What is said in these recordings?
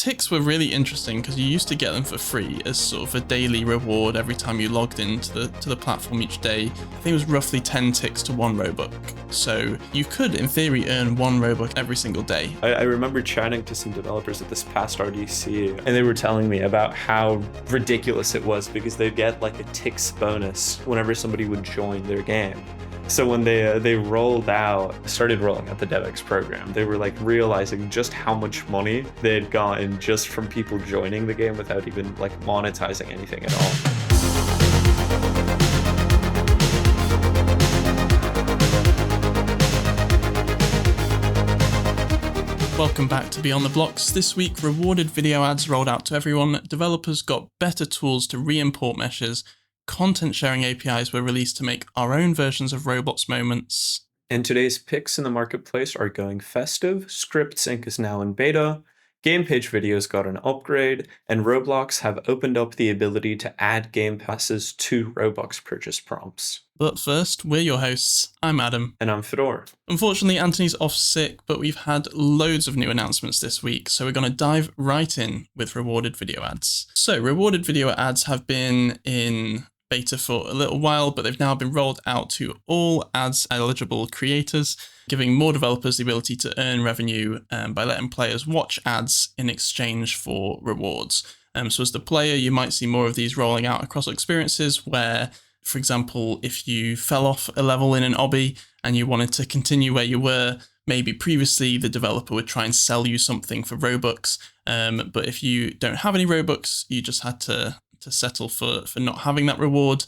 ticks were really interesting because you used to get them for free as sort of a daily reward every time you logged into the platform each day. I think it was roughly 10 ticks to 1 Robux. So you could, in theory, earn 1 Robux every single day. I remember chatting to some developers at this past RDC, and they were telling me about how ridiculous it was because they'd get like a ticks bonus whenever somebody would join their game. So when they started rolling out the DevX program, they were like realizing just how much money they had gotten just from people joining the game without even like monetizing anything at all. Welcome back to Beyond the Blox. This week, rewarded video ads rolled out to everyone. Developers got better tools to re-import meshes. Content sharing APIs were released to make our own versions of Roblox Moments. And today's picks in the marketplace are going festive, Script Sync is now in beta, Game Page Videos got an upgrade, and Roblox have opened up the ability to add Game Passes to Robux purchase prompts. But first, we're your hosts. I'm Adam. And I'm Fedor. Unfortunately, Anthony's off sick, but we've had loads of new announcements this week, so we're going to dive right in with rewarded video ads. So, rewarded video ads have been in beta for a little while, but they've now been rolled out to all ads eligible creators, giving more developers the ability to earn revenue by letting players watch ads in exchange for rewards. So as the player, you might see more of these rolling out across experiences where, for example, if you fell off a level in an obby and you wanted to continue where you were, maybe previously the developer would try and sell you something for Robux. But if you don't have any Robux, you just had to settle for not having that reward.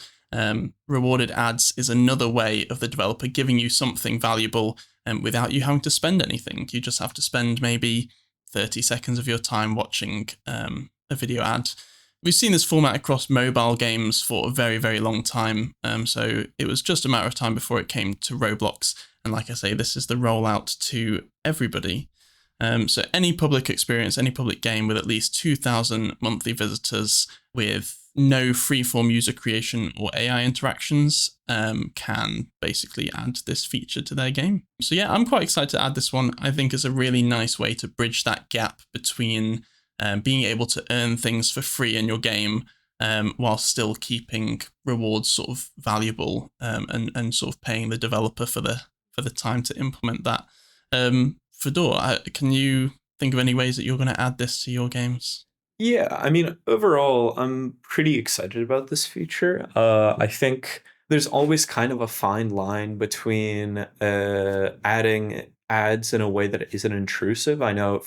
Rewarded ads is another way of the developer giving you something valuable without you having to spend anything. You just have to spend maybe 30 seconds of your time watching a video ad. We've seen this format across mobile games for a very, very long time. So it was just a matter of time before it came to Roblox. And like I say, this is the rollout to everybody. So any public experience, any public game with at least 2,000 monthly visitors with no freeform user creation or AI interactions can basically add this feature to their game. So yeah, I'm quite excited to add this one. I think it's a really nice way to bridge that gap between being able to earn things for free in your game while still keeping rewards sort of valuable and sort of paying the developer for the time to implement that. Fedor, can you think of any ways that you're going to add this to your games? Yeah, I mean, overall, I'm pretty excited about this feature. I think there's always kind of a fine line between adding ads in a way that isn't intrusive. I know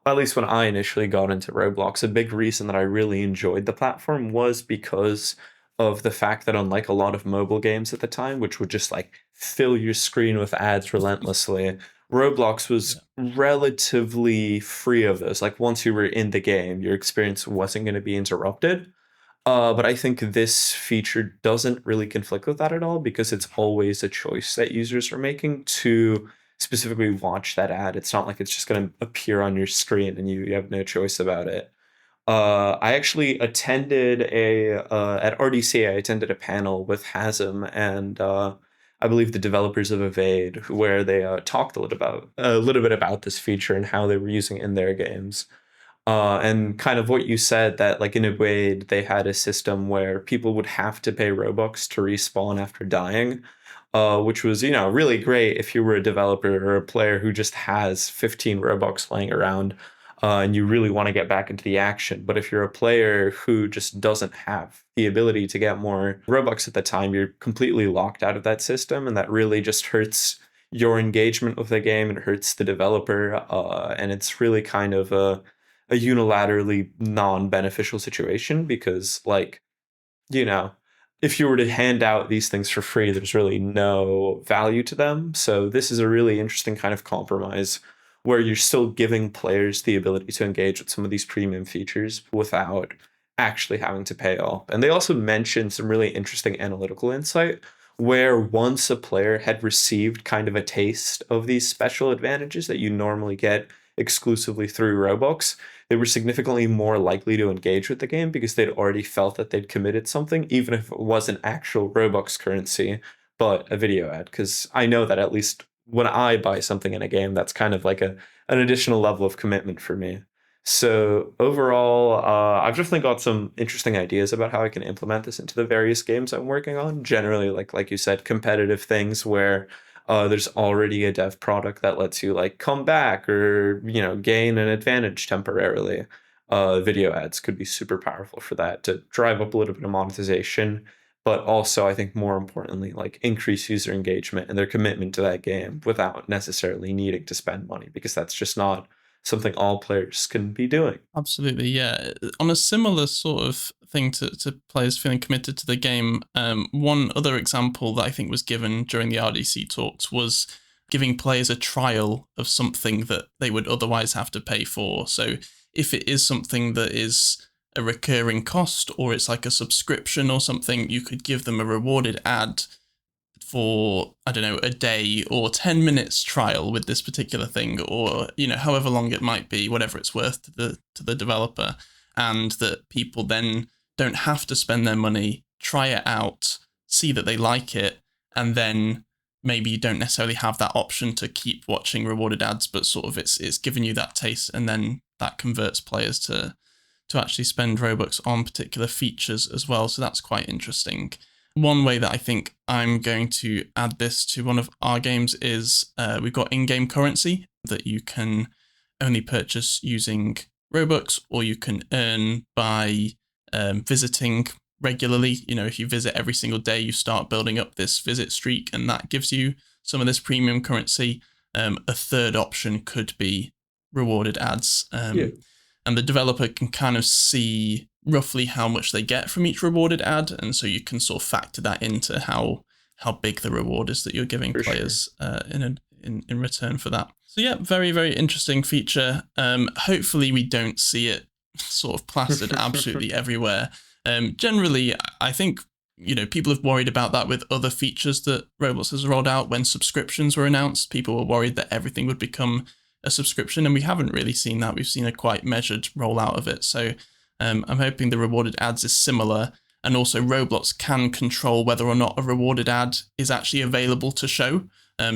at least when I initially got into Roblox, a big reason that I really enjoyed the platform was because of the fact that unlike a lot of mobile games at the time, which would just like fill your screen with ads relentlessly, Roblox was relatively free of those. Like once you were in the game, your experience wasn't going to be interrupted. But I think this feature doesn't really conflict with that at all because it's always a choice that users are making to specifically watch that ad. It's not like it's just going to appear on your screen and you have no choice about it. I actually attended at RDC, I attended a panel with Hasm and I believe the developers of Evade, where they talked a little bit about this feature and how they were using it in their games. And kind of what you said, that like in Evade, they had a system where people would have to pay Robux to respawn after dying, which was, really great if you were a developer or a player who just has 15 Robux laying around. And you really want to get back into the action. But if you're a player who just doesn't have the ability to get more Robux at the time, you're completely locked out of that system. And that really just hurts your engagement with the game. It hurts the developer. And it's really kind of a unilaterally non-beneficial situation because, if you were to hand out these things for free, there's really no value to them. So this is a really interesting kind of compromise where you're still giving players the ability to engage with some of these premium features without actually having to pay up. And they also mentioned some really interesting analytical insight where once a player had received kind of a taste of these special advantages that you normally get exclusively through Robux, they were significantly more likely to engage with the game because they'd already felt that they'd committed something, even if it wasn't actual Robux currency, but a video ad. Because I know that at least when I buy something in a game, that's kind of like an additional level of commitment for me. So overall, I've definitely got some interesting ideas about how I can implement this into the various games I'm working on. Generally, like you said, competitive things where there's already a dev product that lets you like come back or gain an advantage temporarily. Video ads could be super powerful for that to drive up a little bit of monetization, but also I think more importantly, like increase user engagement and their commitment to that game without necessarily needing to spend money because that's just not something all players can be doing. Absolutely, yeah. On a similar sort of thing to players feeling committed to the game, one other example that I think was given during the RDC talks was giving players a trial of something that they would otherwise have to pay for. So if it is something that is a recurring cost or it's like a subscription or something, you could give them a rewarded ad for, I don't know, a day or 10 minutes trial with this particular thing, or however long it might be, whatever it's worth to the developer, and that people then don't have to spend their money, try it out, see that they like it, and then maybe you don't necessarily have that option to keep watching rewarded ads, but sort of it's giving you that taste, and then that converts players to actually spend Robux on particular features as well. So that's quite interesting. One way that I think I'm going to add this to one of our games is we've got in-game currency that you can only purchase using Robux, or you can earn by visiting regularly. If you visit every single day, you start building up this visit streak, and that gives you some of this premium currency. A third option could be rewarded ads. Yeah. And the developer can kind of see roughly how much they get from each rewarded ad, and so you can sort of factor that into how big the reward is that you're giving For players in return for that. So yeah, very, very interesting feature. Hopefully we don't see it sort of plastered absolutely everywhere. Generally, I think people have worried about that with other features that Roblox has rolled out. When subscriptions were announced, people were worried that everything would become a subscription, and we haven't really seen that. We've seen a quite measured rollout of it. So I'm hoping the rewarded ads is similar, and also Roblox can control whether or not a rewarded ad is actually available to show.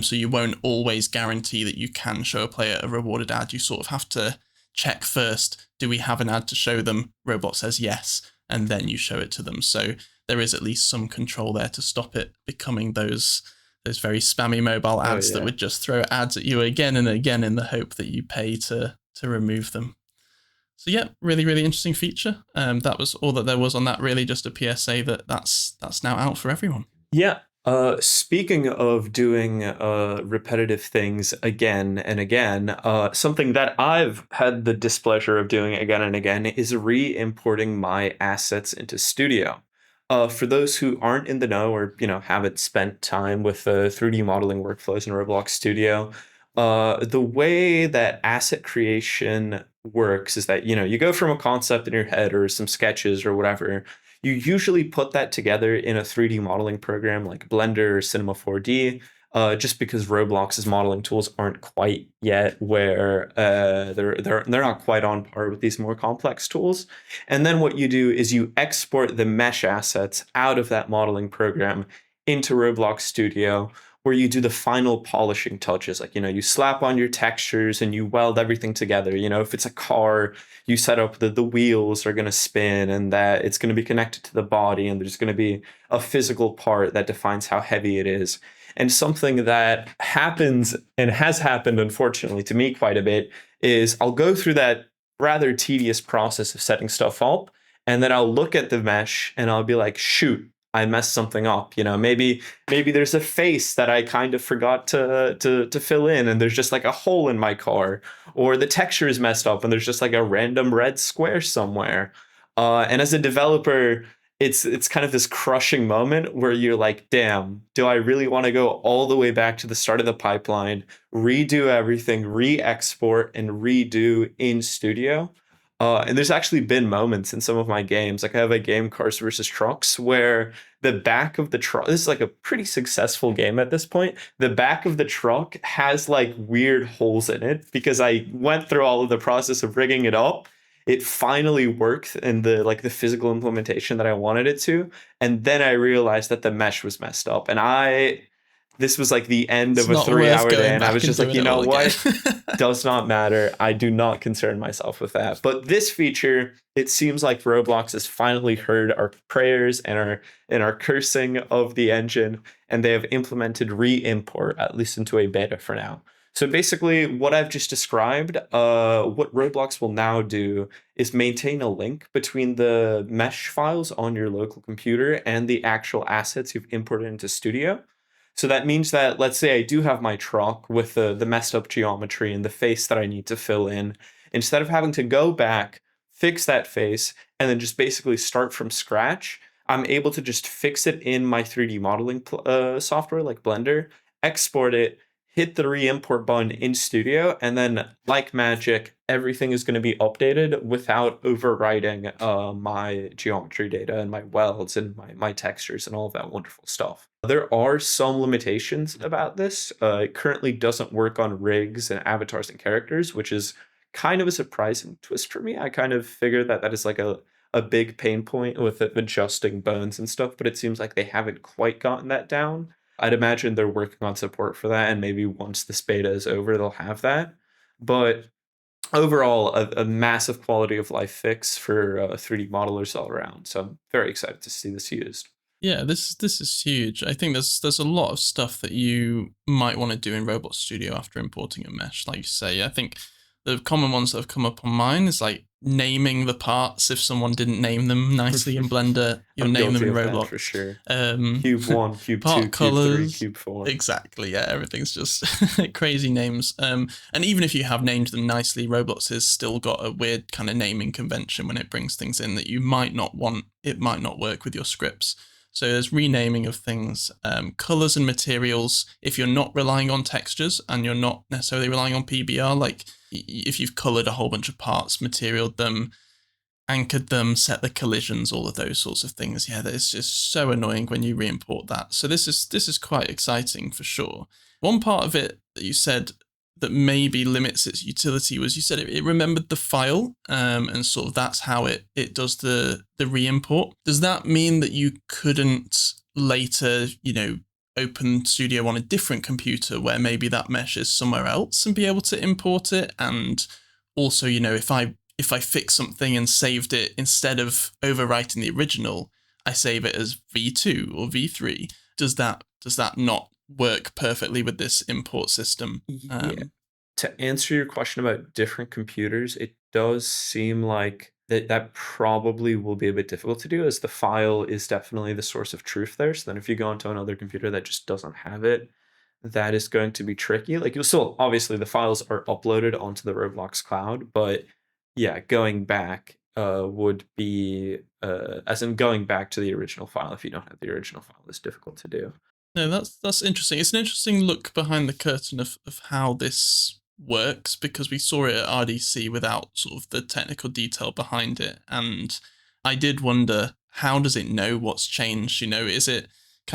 So you won't always guarantee that you can show a player a rewarded ad. You sort of have to check first, do we have an ad to show them? Roblox says yes, and then you show it to them. So there is at least some control there to stop it becoming those very spammy mobile ads that would just throw ads at you again and again in the hope that you pay to remove them. So yeah, really, really interesting feature. That was all that there was on that, really, just a PSA that's now out for everyone. Yeah. Speaking of doing repetitive things again and again, something that I've had the displeasure of doing again and again is re-importing my assets into Studio. For those who aren't in the know or haven't spent time with 3D modeling workflows in Roblox Studio, the way that asset creation works is that you go from a concept in your head or some sketches or whatever. You usually put that together in a 3D modeling program like Blender or Cinema 4D, just because Roblox's modeling tools aren't quite yet where they're not quite on par with these more complex tools. And then what you do is you export the mesh assets out of that modeling program into Roblox Studio, where you do the final polishing touches. Like, you slap on your textures and you weld everything together. If it's a car, you set up the wheels are going to spin and that it's going to be connected to the body, and there's going to be a physical part that defines how heavy it is. And something that happens and has happened, unfortunately, to me quite a bit is I'll go through that rather tedious process of setting stuff up, and then I'll look at the mesh and I'll be like, shoot, I messed something up. Maybe there's a face that I kind of forgot to fill in, and there's just like a hole in my car, or the texture is messed up and there's just like a random red square somewhere. And as a developer, it's kind of this crushing moment where you're like, damn, do I really want to go all the way back to the start of the pipeline, redo everything, re-export and redo in Studio? And there's actually been moments in some of my games, like I have a game, Cars versus Trucks, where the back of the truck, this is like a pretty successful game at this point, the back of the truck has like weird holes in it because I went through all of the process of rigging it up. It finally worked in the physical implementation that I wanted it to. And then I realized that the mesh was messed up. And this was like the end It's of a not worth 3-hour day, going and I was back and just like, doing you it know all again. what? Does not matter. I do not concern myself with that. But this feature, it seems like Roblox has finally heard our prayers and our cursing of the engine, and they have implemented re-import, at least into a beta for now. So basically, what I've just described, what Roblox will now do is maintain a link between the mesh files on your local computer and the actual assets you've imported into Studio. So that means that, let's say I do have my truck with the messed up geometry and the face that I need to fill in. Instead of having to go back, fix that face, and then just basically start from scratch, I'm able to just fix it in my 3D modeling software like Blender, export it, hit the re-import button in Studio, and then like magic, everything is going to be updated without overwriting my geometry data and my welds and my textures and all of that wonderful stuff. There are some limitations about this. It currently doesn't work on rigs and avatars and characters, which is kind of a surprising twist for me. I kind of figured that is like a big pain point with adjusting bones and stuff, but it seems like they haven't quite gotten that down. I'd imagine they're working on support for that, and maybe once this beta is over, they'll have that. But overall, a massive quality of life fix for 3D modelers all around. So I'm very excited to see this used. Yeah, this is huge. I think there's a lot of stuff that you might want to do in Roblox Studio after importing a mesh, like you say. I think the common ones that have come up on mine is like naming the parts. If someone didn't name them nicely in Blender, you'll name them in Roblox for sure. Um, Cube 1, Cube 2, part Cube colors, 3, Cube 4. Exactly, yeah, everything's just crazy names. And even if you have named them nicely, Roblox has still got a weird kind of naming convention when it brings things in that you might not want. It might not work with your scripts. So there's renaming of things, colors and materials. If you're not relying on textures and you're not necessarily relying on PBR, like if you've colored a whole bunch of parts, materialed them, anchored them, set the collisions, all of those sorts of things. Yeah, that is just so annoying when you re-import that. So this is quite exciting for sure. One part of it that you said that maybe limits its utility was you said it remembered the file, and sort of that's how it does the re-import. Does that mean that you couldn't later, open Studio on a different computer where maybe that mesh is somewhere else and be able to import it? And also, if I fix something and saved it, instead of overwriting the original, I save it as V2 or V3. Does that not work perfectly with this import system? Yeah. To answer your question about different computers, it does seem like that probably will be a bit difficult to do, as the file is definitely the source of truth there. So then if you go into another computer that just doesn't have it, that is going to be tricky. Like, you'll still, obviously the files are uploaded onto the Roblox cloud, but yeah, going back would be as in going back to the original file if you don't have the original file is difficult to do. No, that's interesting. It's an interesting look behind the curtain of how this works, because we saw it at RDC without sort of the technical detail behind it. And I did wonder, how does it know what's changed? Can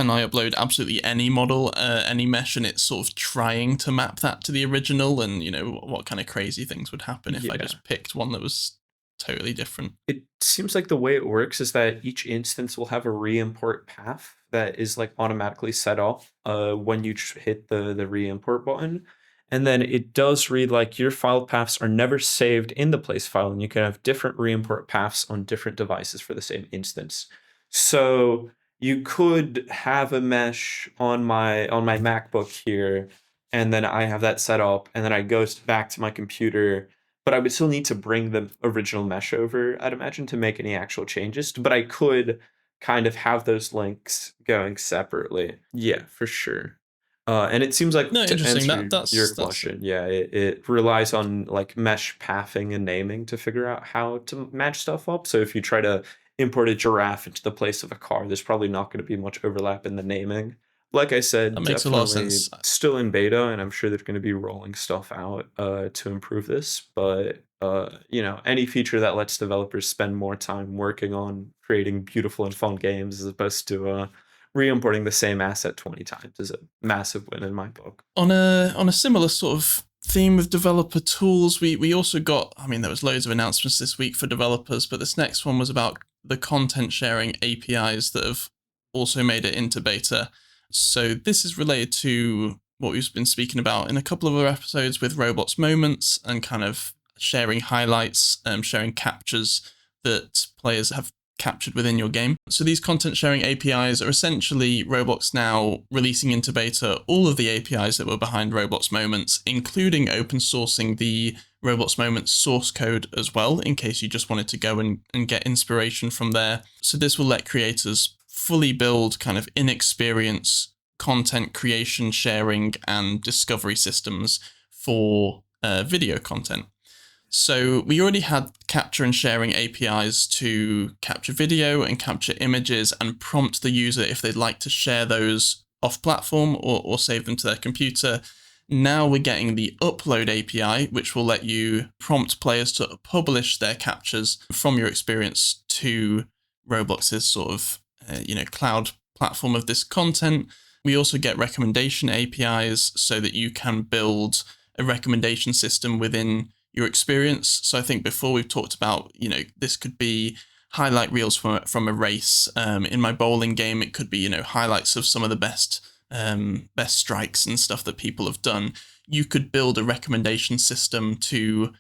I upload absolutely any model, any mesh, and it's sort of trying to map that to the original? And, what kind of crazy things would happen if I just picked one that was totally different? It seems like the way it works is that each instance will have a re-import path that is like automatically set up when you hit the re-import button. And then it does read like your file paths are never saved in the place file, and you can have different re-import paths on different devices for the same instance. So you could have a mesh on my MacBook here, and then I have that set up, and then I go back to my computer, but I would still need to bring the original mesh over, I'd imagine, to make any actual changes. But I could kind of have those links going separately. Yeah, for sure. And it seems like, No, to interesting. answer your question, yeah, it relies on like mesh pathing and naming to figure out how to match stuff up. So if you try to import a giraffe into the place of a car, there's probably not going to be much overlap in the naming. Like I said, That makes a lot of definitely sense. still in beta, and I'm sure they're going to be rolling stuff out to improve this. But any feature that lets developers spend more time working on creating beautiful and fun games as opposed to re-importing the same asset 20 times is a massive win in my book. On a similar sort of theme with developer tools, we also got, there was loads of announcements this week for developers, but this next one was about the content sharing APIs that have also made it into beta. So this is related to what we've been speaking about in a couple of other episodes with Roblox Moments and kind of sharing highlights, sharing captures that players have captured within your game. So these content sharing APIs are essentially Roblox now releasing into beta all of the APIs that were behind Roblox Moments, including open sourcing the Roblox Moments source code as well, in case you just wanted to go and get inspiration from there. So this will let creators fully build kind of in-experience content creation, sharing, and discovery systems for video content. So we already had capture and sharing APIs to capture video and capture images and prompt the user if they'd like to share those off platform or save them to their computer. Now we're getting the upload API, which will let you prompt players to publish their captures from your experience to Roblox's sort of cloud platform of this content. We also get recommendation APIs so that you can build a recommendation system within your experience. So I think before we've talked about, this could be highlight reels from a race. In my bowling game, it could be, highlights of some of the best strikes and stuff that people have done. You could build a recommendation system to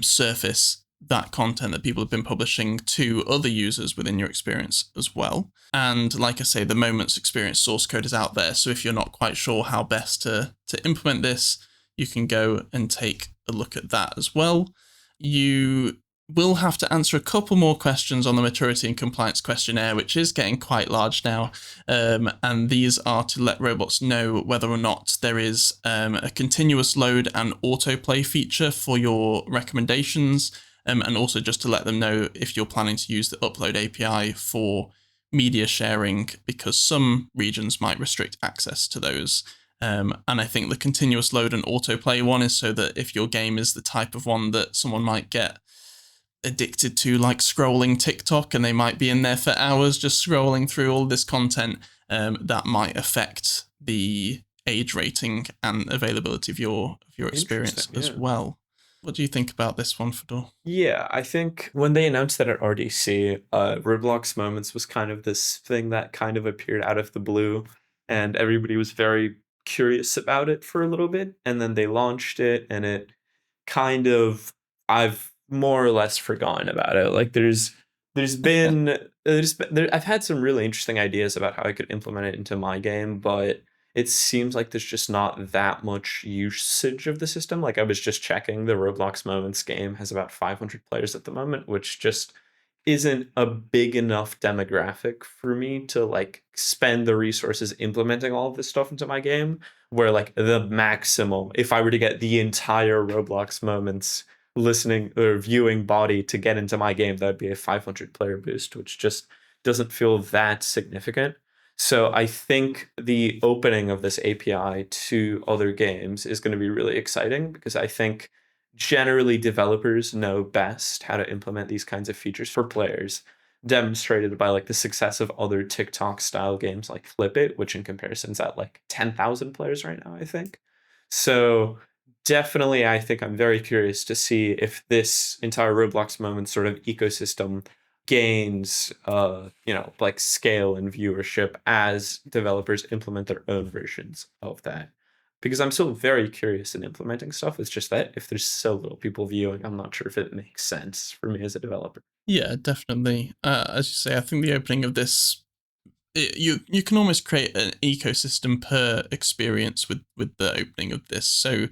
surface that content that people have been publishing to other users within your experience as well. And like I say, the Moments experience source code is out there. So if you're not quite sure how best to implement this, you can go and take a look at that as well. You will have to answer a couple more questions on the maturity and compliance questionnaire, which is getting quite large now. And these are to let Roblox know whether or not there is a continuous load and autoplay feature for your recommendations. And also just to let them know if you're planning to use the upload API for media sharing, because some regions might restrict access to those. And I think the continuous load and autoplay one is so that if your game is the type of one that someone might get addicted to, like scrolling TikTok, and they might be in there for hours just scrolling through all this content, that might affect the age rating and availability of your experience as well. What do you think about this one, Fedor? Yeah, I think when they announced that at RDC, Roblox Moments was kind of this thing that kind of appeared out of the blue, and everybody was very curious about it for a little bit, and then they launched it, and it kind of, I've more or less forgotten about it. Like I've had some really interesting ideas about how I could implement it into my game, but it seems like there's just not that much usage of the system. Like I was just checking, the Roblox Moments game has about 500 players at the moment, which just isn't a big enough demographic for me to like spend the resources implementing all of this stuff into my game, where like the maximum, if I were to get the entire Roblox Moments listening or viewing body to get into my game, that'd be a 500 player boost, which just doesn't feel that significant. So I think the opening of this API to other games is going to be really exciting, because I think generally developers know best how to implement these kinds of features for players, demonstrated by like the success of other TikTok style games like Flip It, which in comparison is at like 10,000 players right now, I think. So definitely, I think I'm very curious to see if this entire Roblox Moment sort of ecosystem gains like scale and viewership as developers implement their own versions of that, because I'm still very curious in implementing stuff. It's just that if there's so little people viewing, I'm not sure if it makes sense for me as a developer. Yeah, definitely. As you say, I think the opening of this, you can almost create an ecosystem per experience with the opening of this. So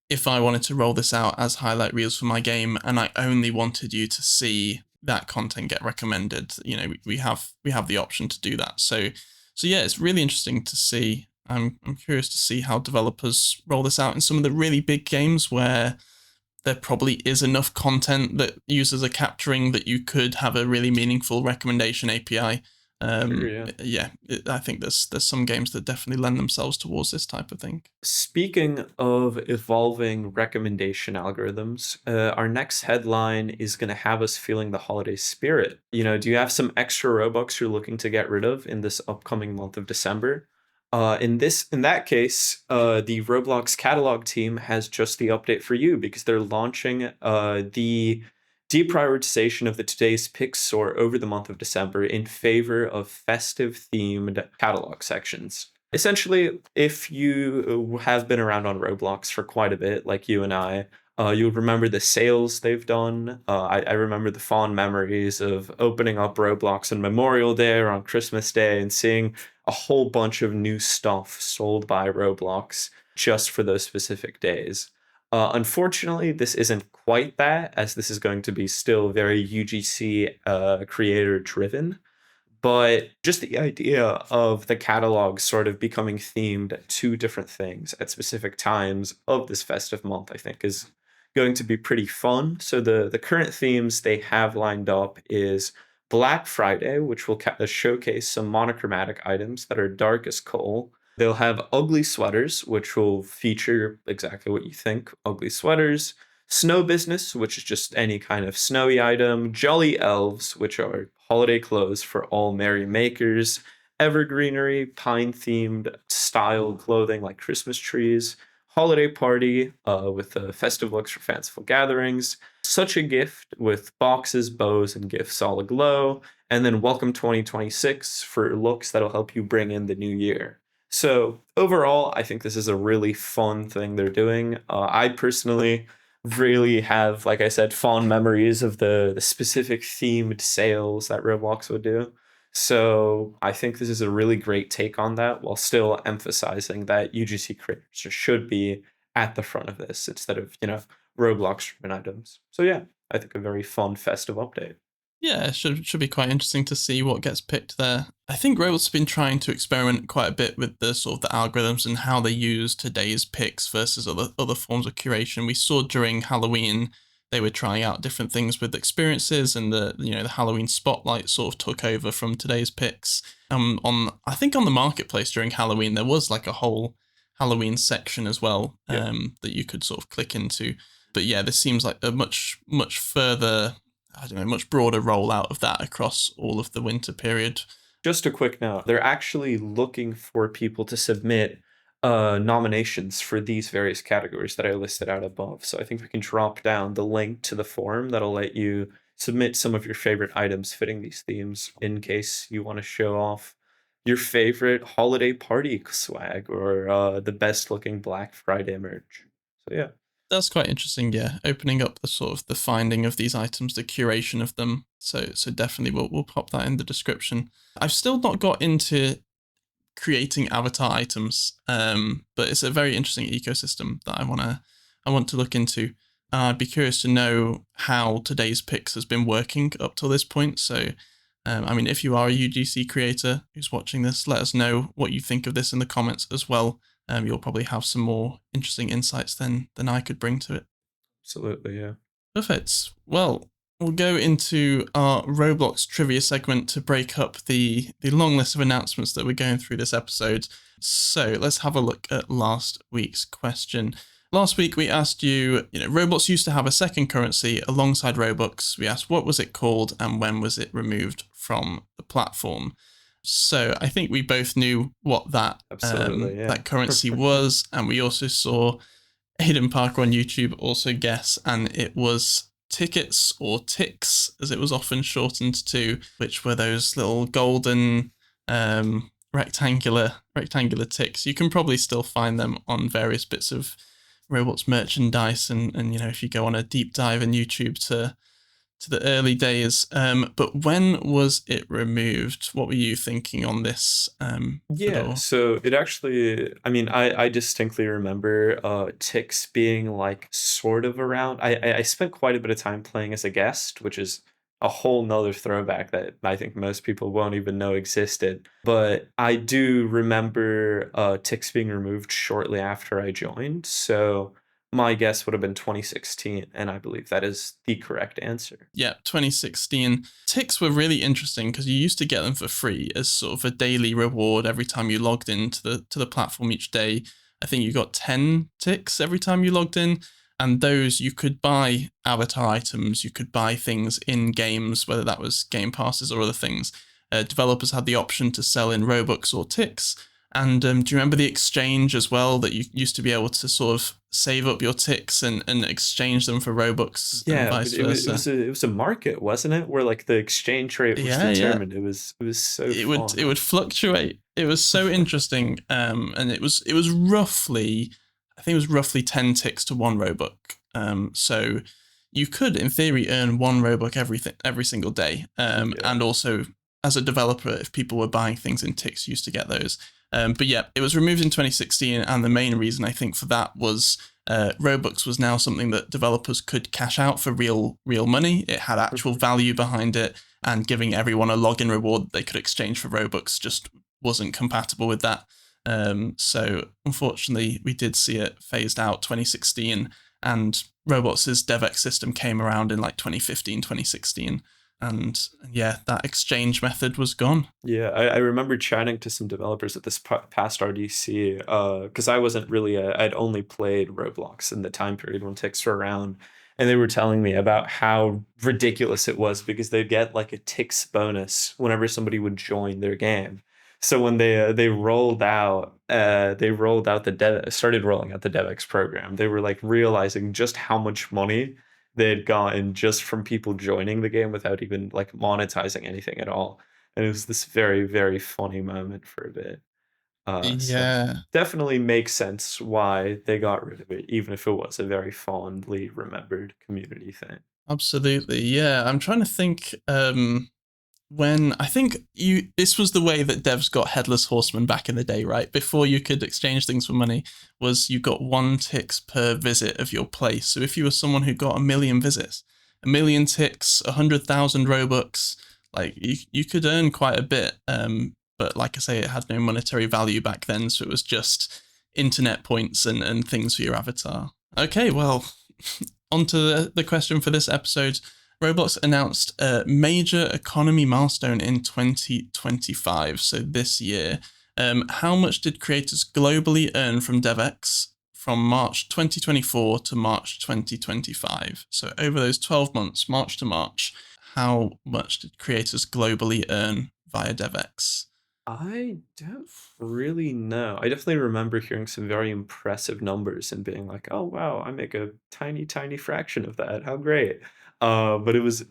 if I wanted to roll this out as highlight reels for my game, and I only wanted you to see that content get recommended, we have the option to do that. So yeah, it's really interesting to see. I'm curious to see how developers roll this out in some of the really big games where there probably is enough content that users are capturing that you could have a really meaningful recommendation API. Sure, yeah. I think there's some games that definitely lend themselves towards this type of thing. Speaking of evolving recommendation algorithms, our next headline is going to have us feeling the holiday spirit. Do you have some extra Robux you're looking to get rid of in this upcoming month of December? In that case, the Roblox catalog team has just the update for you, because they're launching the deprioritization of the Today's Picks store over the month of December in favor of festive themed catalog sections. Essentially, if you have been around on Roblox for quite a bit, like you and I, you'll remember the sales they've done. I remember the fond memories of opening up Roblox on Memorial Day or on Christmas Day and seeing a whole bunch of new stuff sold by Roblox just for those specific days. Unfortunately, this isn't quite that, as this is going to be still very UGC creator driven. But just the idea of the catalog sort of becoming themed to different things at specific times of this festive month, I think, is going to be pretty fun. So the current themes they have lined up is Black Friday, which will showcase some monochromatic items that are dark as coal. They'll have ugly sweaters, which will feature exactly what you think, ugly sweaters. Snow business, which is just any kind of snowy item. Jolly elves, which are holiday clothes for all merry makers. Evergreenery, pine themed style clothing like Christmas trees. Holiday party with festive looks for fanciful gatherings. Such a gift with boxes, bows, and gifts all aglow. And then welcome 2026 for looks that'll help you bring in the new year. So overall, I think this is a really fun thing they're doing. I personally really have, like I said, fond memories of the specific themed sales that Roblox would do. So I think this is a really great take on that while still emphasizing that UGC creators should be at the front of this instead of, Roblox driven items. So yeah, I think a very fun festive update. Yeah, it should be quite interesting to see what gets picked there. I think Roblox has been trying to experiment quite a bit with the sort of the algorithms and how they use today's picks versus other forms of curation. We saw during Halloween they were trying out different things with experiences, and the Halloween spotlight sort of took over from today's picks. I think on the marketplace during Halloween there was like a whole Halloween section as well, that you could sort of click into. But yeah, this seems like a much further, I don't know, much broader rollout of that across all of the winter period. Just a quick note, they're actually looking for people to submit nominations for these various categories that I listed out above. So I think we can drop down the link to the forum that'll let you submit some of your favorite items fitting these themes in case you want to show off your favorite holiday party swag or the best looking Black Friday merch. So yeah. That's quite interesting, yeah. Opening up the sort of the finding of these items, the curation of them. So definitely we'll pop that in the description. I've still not got into creating avatar items, but it's a very interesting ecosystem that I want to look into. I'd be curious to know how today's picks has been working up till this point. So, I mean, if you are a UGC creator who's watching this, let us know what you think of this in the comments as well. You'll probably have some more interesting insights than I could bring to it. Absolutely, yeah. Perfect. Well, we'll go into our Roblox trivia segment to break up the long list of announcements that we're going through this episode. So let's have a look at last week's question. Last week we asked you, Roblox used to have a second currency alongside Robux. We asked what was it called and when was it removed from the platform. So I think we both knew what that that currency was, and we also saw Aiden Parker on YouTube also guess, and it was tickets, or ticks as it was often shortened to, which were those little golden rectangular ticks. You can probably still find them on various bits of Roblox merchandise, and if you go on a deep dive in YouTube to the early days. But when was it removed? What were you thinking on this? Yeah, so it actually, I distinctly remember ticks being like sort of around. I spent quite a bit of time playing as a guest, which is a whole nother throwback that I think most people won't even know existed. But I do remember ticks being removed shortly after I joined. So my guess would have been 2016, and I believe that is the correct answer. Yeah, 2016. Ticks were really interesting because you used to get them for free as sort of a daily reward every time you logged into the platform each day. I think you got 10 ticks every time you logged in, and those you could buy avatar items, you could buy things in games, whether that was game passes or other things. Developers had the option to sell in Robux or ticks. And do you remember the exchange as well, that you used to be able to sort of save up your ticks and exchange them for Robux and vice versa? It was a market, wasn't it? Where like the exchange rate was determined. Yeah. It was so it would fluctuate. it was so interesting, and it was roughly, I think it was roughly 10 ticks to one Robux. So you could, in theory, earn one Robux every single day. Yeah. And also, as a developer, if people were buying things in ticks, you used to get those. But yeah, it was removed in 2016, and the main reason I think for that was Robux was now something that developers could cash out for real money. It had actual value behind it, and giving everyone a login reward they could exchange for Robux just wasn't compatible with that. So unfortunately, we did see it phased out 2016, and Roblox's DevX system came around in like 2015, 2016. And yeah, that exchange method was gone. Yeah, I remember chatting to some developers at this past RDC, because I wasn't really, I'd only played Roblox in the time period when ticks were around. And they were telling me about how ridiculous it was because they'd get like a ticks bonus whenever somebody would join their game. So when they rolled out started rolling out the DevX program, they were like realizing just how much money they had gotten just from people joining the game without even like monetizing anything at all. And it was this very, very funny moment for a bit. So Yeah, definitely makes sense why they got rid of it, even if it was a very fondly remembered community thing. absolutely. Yeah, I'm trying to think. When I think this was the way that devs got headless horsemen back in the day, right? Before you could exchange things for money, was you got 1 ticks per visit of your place. So if you were someone who got 1 million visits, 1 million ticks, 100,000 Robux, like you could earn quite a bit. But like I say, it had no monetary value back then, so it was just internet points and things for your avatar. Okay, well, on to the question for this episode. Roblox announced a major economy milestone in 2025, so this year. How much did creators globally earn from DevX from March 2024 to March 2025? So over those 12 months, March to March, how much did creators globally earn via DevX? I don't really know. I definitely remember hearing some very impressive numbers and being like, "Oh wow, I make a tiny, tiny fraction of that. How great!" But it was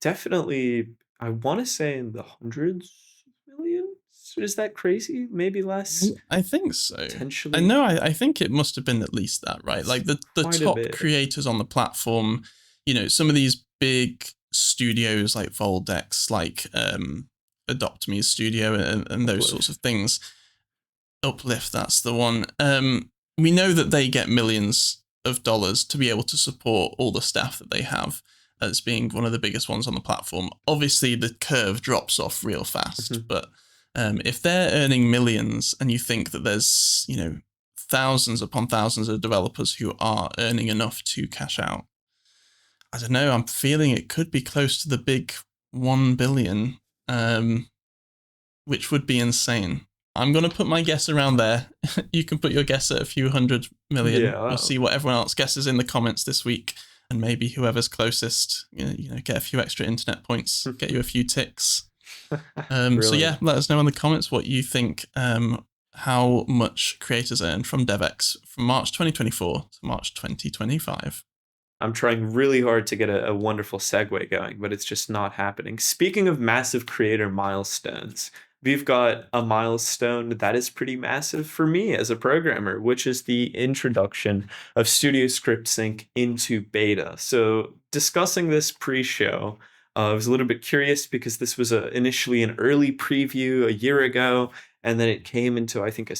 definitely, I want to say in the hundreds of millions. Is that crazy? Maybe less. I think so. I Potentially know. I think it must have been at least that, right? Like the quite a top bit. creators on the platform, some of these big studios like Voldex, like Adopt Me's studio, and those sorts of Uplift. things. Uplift, that's the one. We know that they get millions of dollars to be able to support all the staff that they have as being one of the biggest ones on the platform. Obviously, the curve drops off real fast, Mhm. but if they're earning millions and you think that there's, thousands upon thousands of developers who are earning enough to cash out, I don't know, I'm feeling it could be close to the big 1 billion, which would be insane. I'm going to put my guess around there. You can put your guess at a few 100 million. We'll Yeah. see what everyone else guesses in the comments this week. And maybe whoever's closest, get a few extra internet points, get you a few ticks. So yeah, Brilliant. let us know in the comments what you think, how much creators earn from DevX from March 2024 to March 2025. I'm trying really hard to get a wonderful segue going, but it's just not happening. Speaking of massive creator milestones, we've got a milestone that is pretty massive for me as a programmer, which is the introduction of Studio Script Sync into beta. So, discussing this pre show, I was a little bit curious because this was initially an early preview a year ago, and then it came into, I think,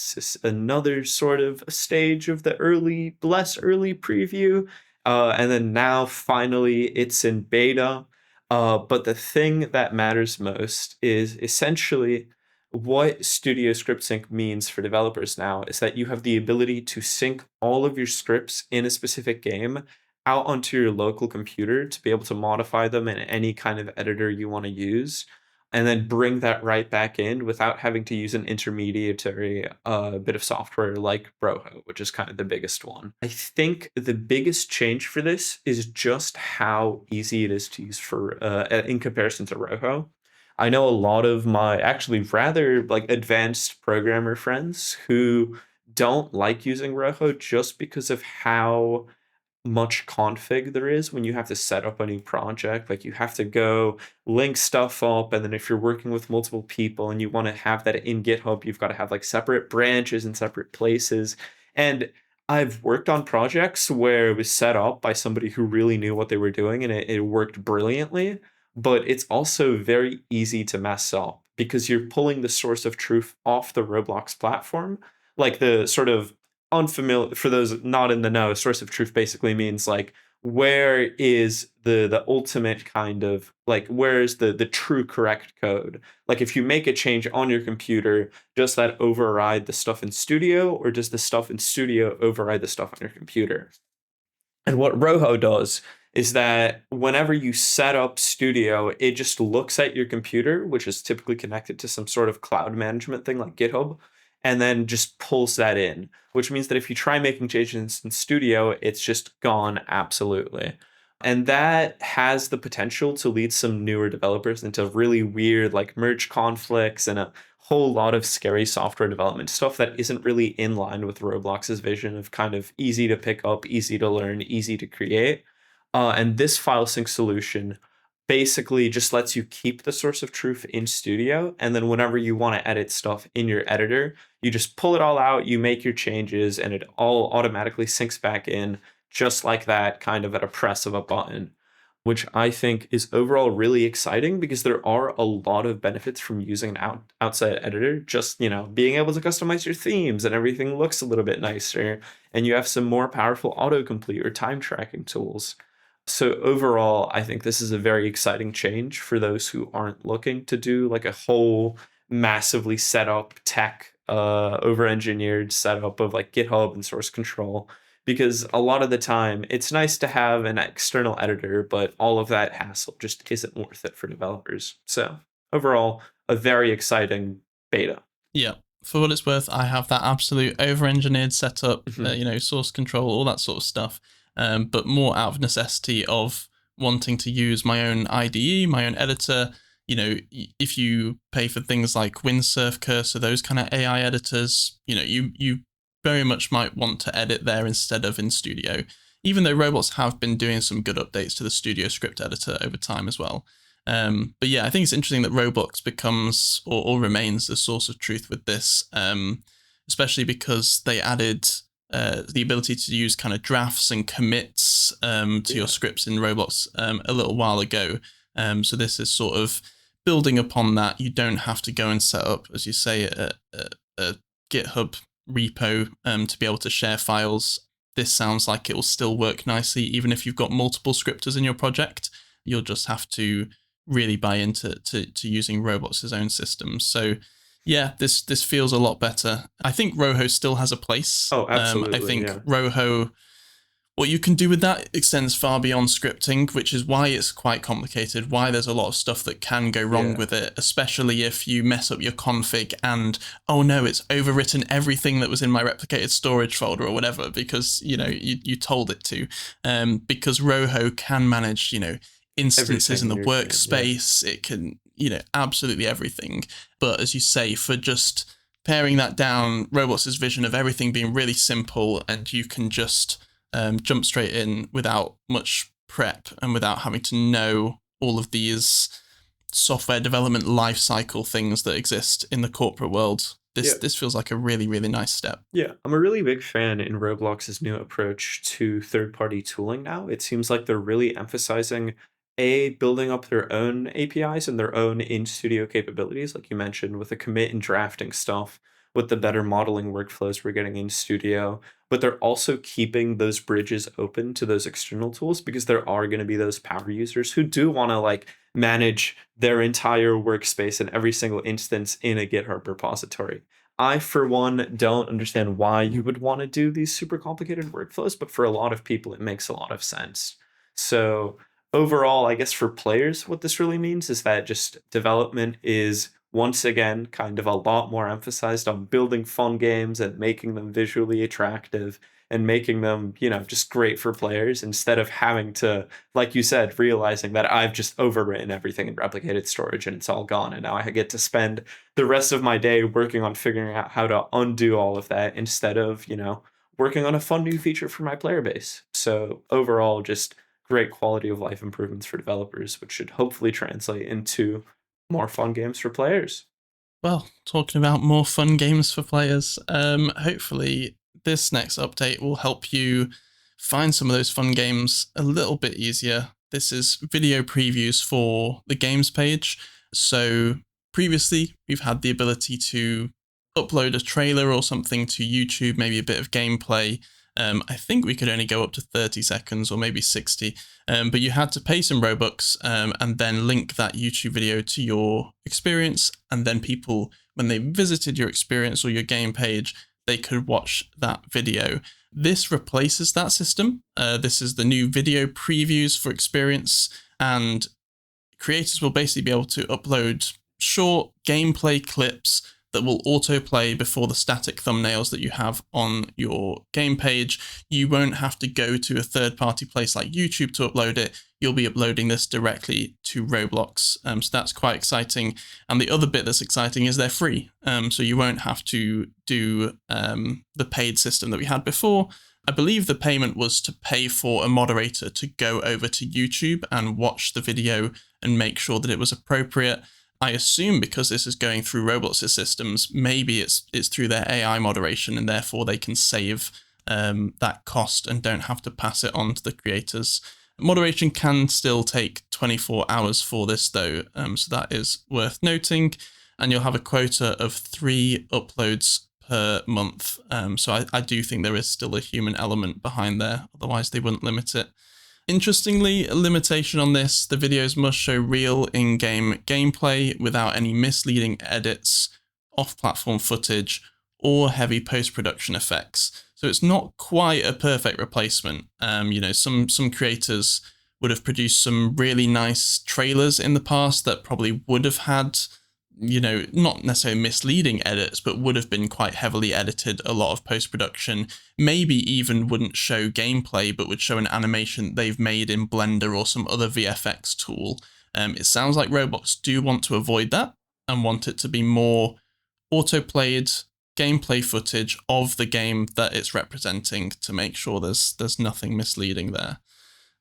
another sort of a stage of the less early preview, and then now finally it's in beta. But the thing that matters most is essentially what Studio Script Sync means for developers now is that you have the ability to sync all of your scripts in a specific game out onto your local computer to be able to modify them in any kind of editor you want to use, and then bring that right back in without having to use an intermediary bit of software like Rojo, which is kind of the biggest one. I think the biggest change for this is just how easy it is to use for in comparison to Rojo. I know a lot of my actually rather like advanced programmer friends who don't like using Rojo just because of how much config there is when you have to set up a new project. Like you have to go link stuff up, and then if you're working with multiple people and you want to have that in GitHub, you've got to have like separate branches and separate places. And I've worked on projects where it was set up by somebody who really knew what they were doing, and it worked brilliantly. But it's also very easy to mess up because you're pulling the source of truth off the Roblox platform. Like the sort of unfamiliar, for those not in the know, source of truth basically means like where is the ultimate kind of like where is the true correct code? Like if you make a change on your computer, does that override the stuff in Studio, or does the stuff in Studio override the stuff on your computer? And what Rojo does is that whenever you set up Studio, it just looks at your computer, which is typically connected to some sort of cloud management thing like GitHub, and then just pulls that in, which means that if you try making changes in Studio, it's just gone absolutely. And that has the potential to lead some newer developers into really weird like merge conflicts and a whole lot of scary software development stuff that isn't really in line with Roblox's vision of kind of easy to pick up, easy to learn, easy to create. And this file sync solution basically just lets you keep the source of truth in Studio. And then whenever you want to edit stuff in your editor, you just pull it all out, you make your changes, and it all automatically syncs back in just like that, kind of at a press of a button, which I think is overall really exciting because there are a lot of benefits from using an outside editor. Just, being able to customize your themes and everything looks a little bit nicer, and you have some more powerful autocomplete or time tracking tools. So overall, I think this is a very exciting change for those who aren't looking to do like a whole massively set up tech, over engineered setup of like GitHub and source control. Because a lot of the time, it's nice to have an external editor, but all of that hassle just isn't worth it for developers. So overall, a very exciting beta. Yeah. For what it's worth, I have that absolute over-engineered setup, Mhm. source control, all that sort of stuff. But more out of necessity of wanting to use my own IDE, my own editor. If you pay for things like Windsurf, Cursor, those kind of AI editors, you very much might want to edit there instead of in Studio. Even though Roblox have been doing some good updates to the Studio script editor over time as well. But yeah, I think it's interesting that Roblox becomes or remains the source of truth with this, especially because they added the ability to use kind of drafts and commits to your scripts in Roblox a little while ago. So this is sort of building upon that. You don't have to go and set up, as you say, a GitHub repo to be able to share files. This sounds like it will still work nicely, even if you've got multiple scripters in your project. You'll just have to really buy into using Roblox's own systems. So yeah, this feels a lot better. I think Rojo still has a place. Oh, absolutely. I think Yeah. Rojo, what you can do with that extends far beyond scripting, which is why it's quite complicated, why there's a lot of stuff that can go wrong with it, especially if you mess up your config and, oh no, it's overwritten everything that was in my replicated storage folder or whatever, because, you told it to. Because Rojo can manage, instances in the workspace. It can, absolutely everything. But as you say, for just paring that down, Roblox's vision of everything being really simple and you can just jump straight in without much prep and without having to know all of these software development lifecycle things that exist in the corporate world. This feels like a really, really nice step. Yeah, I'm a really big fan in Roblox's new approach to third-party tooling now. It seems like they're really emphasizing building up their own APIs and their own in-studio capabilities, like you mentioned, with the commit and drafting stuff, with the better modeling workflows we're getting in Studio. But they're also keeping those bridges open to those external tools because there are going to be those power users who do want to like manage their entire workspace and every single instance in a GitHub repository. I, for one, don't understand why you would want to do these super complicated workflows, but for a lot of people, it makes a lot of sense. So overall, I guess for players, what this really means is that just development is once again kind of a lot more emphasized on building fun games and making them visually attractive and making them, just great for players instead of having to, like you said, realizing that I've just overwritten everything in replicated storage and it's all gone. And now I get to spend the rest of my day working on figuring out how to undo all of that instead of, working on a fun new feature for my player base. So overall, just great quality of life improvements for developers, which should hopefully translate into more fun games for players. Well, talking about more fun games for players, hopefully this next update will help you find some of those fun games a little bit easier. This is video previews for the games page. So previously, we've had the ability to upload a trailer or something to YouTube, maybe a bit of gameplay. I think we could only go up to 30 seconds or maybe 60, but you had to pay some Robux and then link that YouTube video to your experience. And then people, when they visited your experience or your game page, they could watch that video. This replaces that system. This is the new video previews for experience, and creators will basically be able to upload short gameplay clips that will autoplay before the static thumbnails that you have on your game page. You won't have to go to a third-party place like YouTube to upload it. You'll be uploading this directly to Roblox. So that's quite exciting. And the other bit that's exciting is they're free. So you won't have to do the paid system that we had before. I believe the payment was to pay for a moderator to go over to YouTube and watch the video and make sure that it was appropriate. I assume because this is going through Roblox's systems, maybe it's through their AI moderation, and therefore they can save that cost and don't have to pass it on to the creators. Moderation can still take 24 hours for this though, so that is worth noting. And you'll have a quota of 3 uploads per month. So I do think there is still a human element behind there, otherwise they wouldn't limit it. Interestingly, a limitation on this, the videos must show real in-game gameplay without any misleading edits, off-platform footage, or heavy post-production effects. So it's not quite a perfect replacement. Some creators would have produced some really nice trailers in the past that probably would have had, not necessarily misleading edits, but would have been quite heavily edited, a lot of post-production, maybe even wouldn't show gameplay, but would show an animation they've made in Blender or some other VFX tool. It sounds like Roblox do want to avoid that and want it to be more auto-played gameplay footage of the game that it's representing to make sure there's nothing misleading there.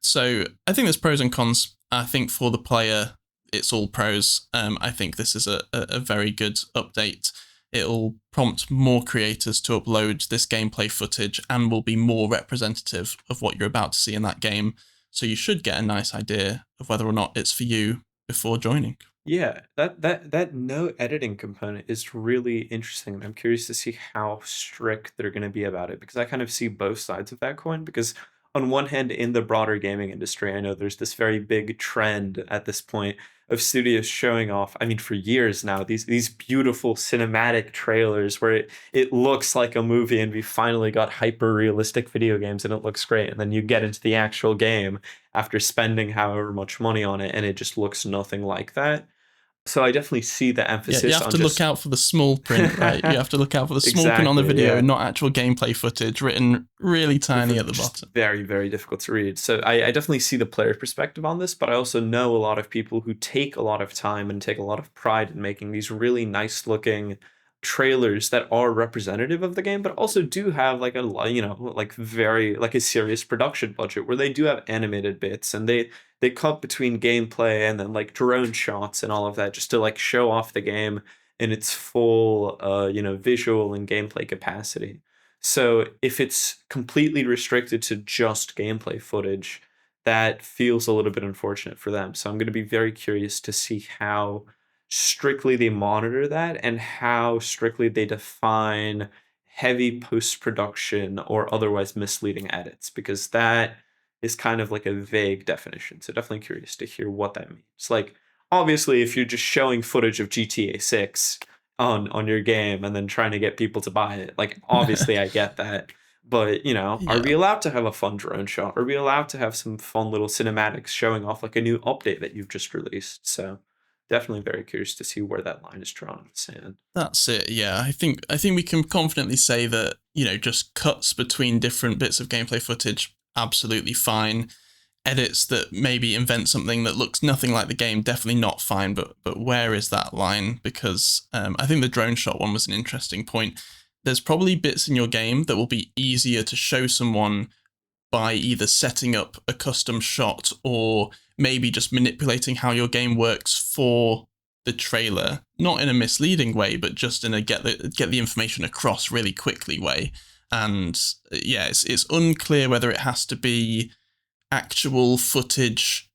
So I think there's pros and cons. I think for the player, it's all pros. I think this is a very good update. It'll prompt more creators to upload this gameplay footage and will be more representative of what you're about to see in that game. So you should get a nice idea of whether or not it's for you before joining. Yeah, that no editing component is really interesting. And I'm curious to see how strict they're going to be about it, because I kind of see both sides of that coin. Because on one hand, in the broader gaming industry, I know there's this very big trend at this point of studios showing off, I mean, for years now, these beautiful cinematic trailers where it looks like a movie, and we finally got hyper realistic video games and it looks great. And then you get into the actual game after spending however much money on it, and it just looks nothing like that. So I definitely see the emphasis on you have to look out for the small print, right? You have to look out for the small print on the video and not actual gameplay footage written really tiny at the bottom. Very, very difficult to read. So I definitely see the player perspective on this, but I also know a lot of people who take a lot of time and take a lot of pride in making these really nice looking trailers that are representative of the game, but also do have like a serious production budget where they do have animated bits, and they cut between gameplay and then like drone shots and all of that just to like show off the game in its full visual and gameplay capacity. So if it's completely restricted to just gameplay footage, that feels a little bit unfortunate for them. So I'm going to be very curious to see how strictly they monitor that and how strictly they define heavy post-production or otherwise misleading edits, because that is kind of like a vague definition. So definitely curious to hear what that means. Like, obviously, if you're just showing footage of GTA 6 on your game and then trying to get people to buy it, like, obviously I get that. But, are we allowed to have a fun drone shot? Are we allowed to have some fun little cinematics showing off like a new update that you've just released? So definitely very curious to see where that line is drawn in the sand. That's it. Yeah, I think we can confidently say that, just cuts between different bits of gameplay footage, absolutely fine. Edits that maybe invent something that looks nothing like the game, definitely not fine. But where is that line? Because I think the drone shot one was an interesting point. there's probably bits in your game that will be easier to show someone by either setting up a custom shot or maybe just manipulating how your game works for the trailer, not in a misleading way, but just in a get the information across really quickly way. And yeah, it's unclear whether it has to be actual footage,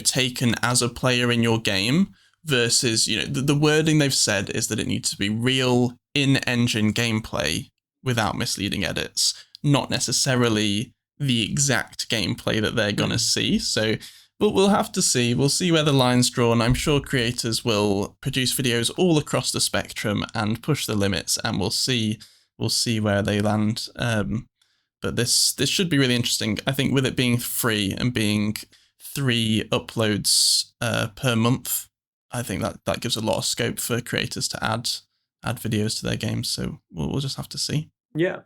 taken as a player in your game versus, the wording they've said is that it needs to be real in-engine gameplay without misleading edits, not necessarily the exact gameplay that they're going to see. So but we'll have to see. We'll see where the line's drawn. I'm sure creators will produce videos all across the spectrum and push the limits, and we'll see where they land. But this should be really interesting. I think with it being free and being 3 uploads per month, I think that gives a lot of scope for creators to add videos to their games. So we'll just have to see. Yeah.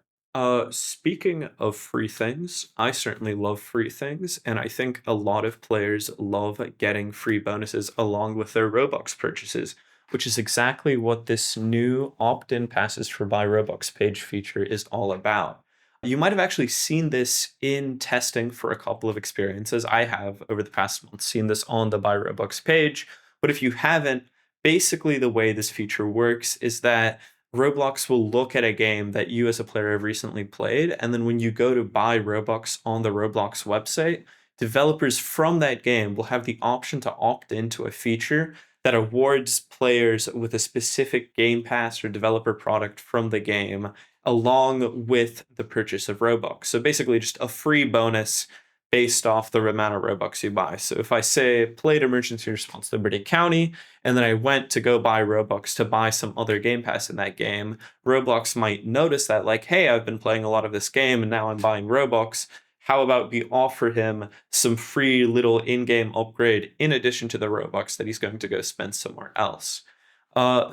Speaking of free things, I certainly love free things, and I think a lot of players love getting free bonuses along with their Robux purchases, which is exactly what this new opt-in passes for Buy Robux page feature is all about. You might have actually seen this in testing for a couple of experiences. I have, over the past month, seen this on the Buy Robux page, but if you haven't, basically the way this feature works is that Roblox will look at a game that you as a player have recently played, and then when you go to buy Robux on the Roblox website, developers from that game will have the option to opt into a feature that awards players with a specific Gamepass or developer product from the game along with the purchase of Robux. So basically just a free bonus based off the amount of Robux you buy. So if I say played Emergency Response Liberty County, and then I went to go buy Robux to buy some other Game Pass in that game, Roblox might notice that, like, hey, I've been playing a lot of this game and now I'm buying Robux. How about we offer him some free little in-game upgrade in addition to the Robux that he's going to go spend somewhere else?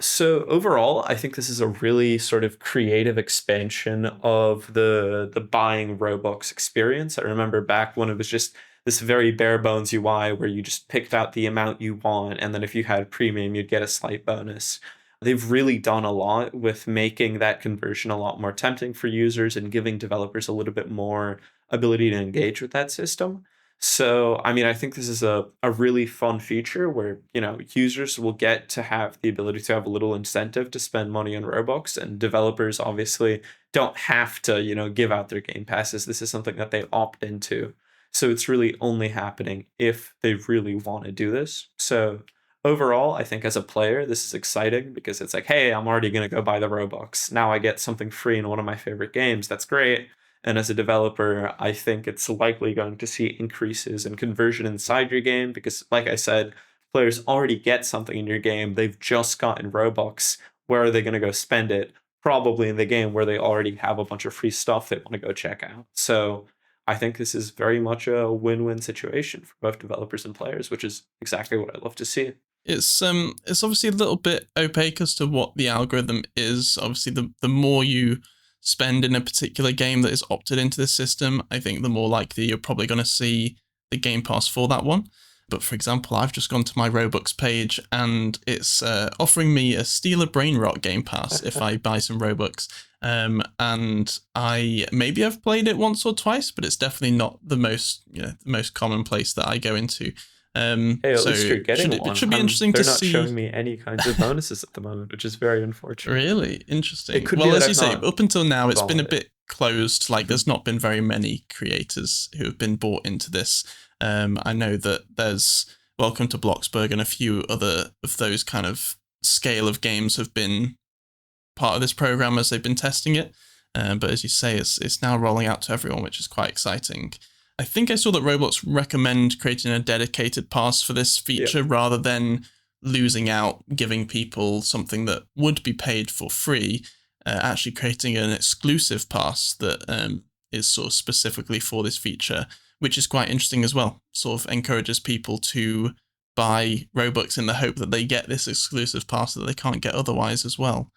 So overall, I think this is a really sort of creative expansion of the buying Robux experience. I remember back when it was just this very bare bones UI where you just picked out the amount you want, and then if you had premium, you'd get a slight bonus. They've really done a lot with making that conversion a lot more tempting for users and giving developers a little bit more ability to engage with that system. So, I mean, I think this is a really fun feature where, users will get to have the ability to have a little incentive to spend money on Robux, and developers obviously don't have to, give out their game passes. This is something that they opt into. So it's really only happening if they really want to do this. So overall, I think as a player, this is exciting because it's like, hey, I'm already going to go buy the Robux. Now I get something free in one of my favorite games. That's great. And as a developer, I think it's likely going to see increases in conversion inside your game because, like I said, players already get something in your game. They've just gotten Robux. Where are they going to go spend it? Probably in the game where they already have a bunch of free stuff they want to go check out. So I think this is very much a win-win situation for both developers and players, which is exactly what I love to see. It's obviously a little bit opaque as to what the algorithm is. Obviously, the more you spend in a particular game that is opted into this system, I think the more likely you're probably going to see the Game Pass for that one. But for example, I've just gone to my Robux page and it's offering me a Steal a Brain Rot Game Pass if I buy some Robux. And I've played it once or twice, but it's definitely not the most common place that I go into. Hey, at least you're getting one. It should be interesting to see. They're not showing me any kinds of bonuses at the moment, which is very unfortunate. Really interesting. It could well, be as that you say, up until now, it's been a it. bit closed. Like, there's not been very many creators who have been bought into this. I know that there's Welcome to Bloxburg and a few other of those kind of scale of games have been part of this program as they've been testing it. But as you say, it's now rolling out to everyone, which is quite exciting. I think I saw that Roblox recommend creating a dedicated pass for this feature rather than losing out, giving people something that would be paid for free, actually creating an exclusive pass that is sort of specifically for this feature, which is quite interesting as well. Sort of encourages people to buy Robux in the hope that they get this exclusive pass that they can't get otherwise as well.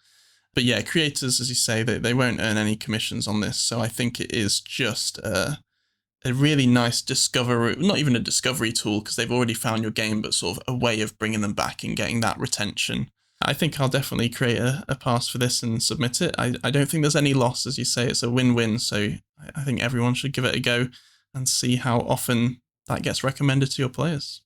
But yeah, creators, as you say, they won't earn any commissions on this. So I think it is just a really nice discovery, not even a discovery tool because they've already found your game, but sort of a way of bringing them back and getting that retention. I think I'll definitely create a pass for this and submit it. I don't think there's any loss, as you say. It's a win-win, so I think everyone should give it a go and see how often that gets recommended to your players.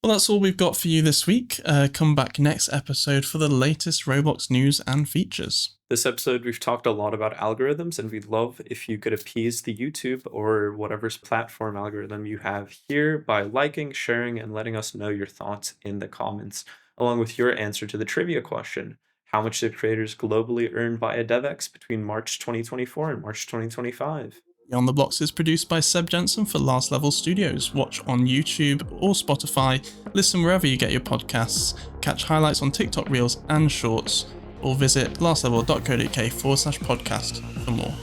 Well, that's all we've got for you this week. Come back next episode for the latest Roblox news and features. This episode, we've talked a lot about algorithms, and we'd love if you could appease the YouTube or whatever platform algorithm you have here by liking, sharing, and letting us know your thoughts in the comments, along with your answer to the trivia question. How much did creators globally earn via DevX between March 2024 and March 2025? Beyond the Blox is produced by Seb Jensen for Last Level Studios. Watch on YouTube or Spotify, listen wherever you get your podcasts, catch highlights on TikTok Reels and Shorts, or visit lastlevel.co.uk/podcast for more.